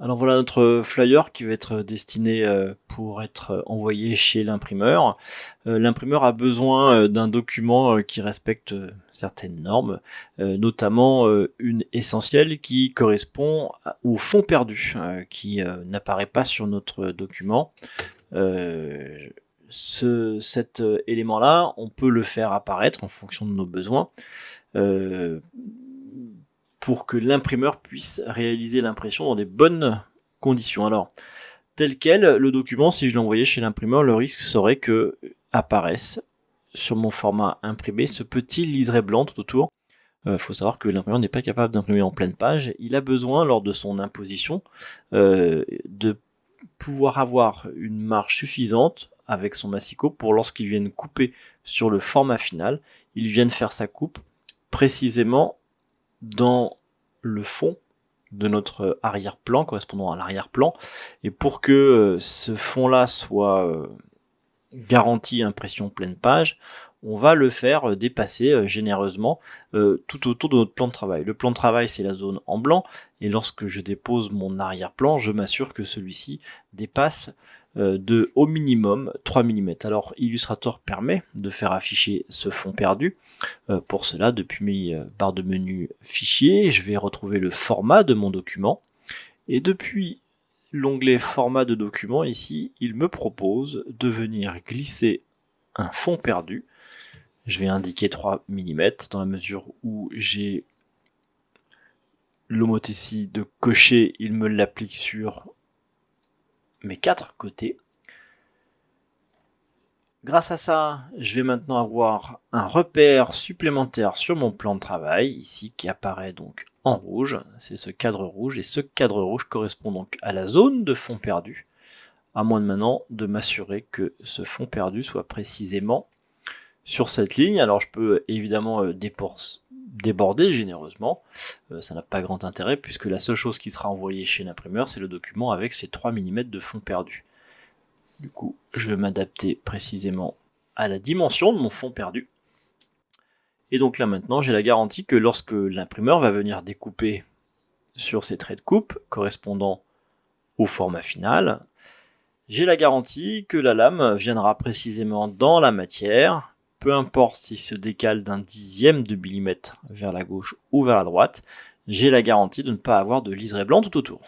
Alors voilà notre flyer qui va être destiné pour être envoyé chez l'imprimeur. L'imprimeur a besoin d'un document qui respecte certaines normes, notamment une essentielle qui correspond au fond perdu, qui n'apparaît pas sur notre document. Cet élément-là, on peut le faire apparaître en fonction de nos besoins. Pour que l'imprimeur puisse réaliser l'impression dans des bonnes conditions. Alors, tel quel, le document, si je l'envoyais chez l'imprimeur, le risque serait que apparaisse sur mon format imprimé ce petit liseré blanc tout autour. Faut savoir que l'imprimeur n'est pas capable d'imprimer en pleine page. Il a besoin, lors de son imposition, de pouvoir avoir une marge suffisante avec son massicot pour lorsqu'il vienne couper sur le format final, il vienne faire sa coupe précisément dans le fond de notre arrière-plan, correspondant à l'arrière-plan, et pour que ce fond-là soit garanti impression pleine page, on va le faire dépasser généreusement tout autour de notre plan de travail. Le plan de travail, c'est la zone en blanc, et lorsque je dépose mon arrière-plan, je m'assure que celui-ci dépasse de au minimum 3 mm. Alors Illustrator permet de faire afficher ce fond perdu. Pour cela, depuis mes barres de menu fichier, je vais retrouver le format de mon document, et depuis l'onglet format de document, ici, il me propose de venir glisser un fond perdu. Je vais indiquer 3 mm dans la mesure où j'ai l'homothétie de cocher, il me l'applique sur mes 4 côtés. Grâce à ça, je vais maintenant avoir un repère supplémentaire sur mon plan de travail, ici qui apparaît donc en rouge, c'est ce cadre rouge, et ce cadre rouge correspond donc à la zone de fond perdu, à moins de maintenant de m'assurer que ce fond perdu soit précisément sur cette ligne. Alors je peux évidemment déborder généreusement, ça n'a pas grand intérêt puisque la seule chose qui sera envoyée chez l'imprimeur, c'est le document avec ses 3 mm de fond perdu. Du coup, je vais m'adapter précisément à la dimension de mon fond perdu. Et donc là maintenant, j'ai la garantie que lorsque l'imprimeur va venir découper sur ces traits de coupe correspondant au format final, j'ai la garantie que la lame viendra précisément dans la matière, peu importe s'il se décale d'un dixième de millimètre vers la gauche ou vers la droite, j'ai la garantie de ne pas avoir de liseré blanc tout autour.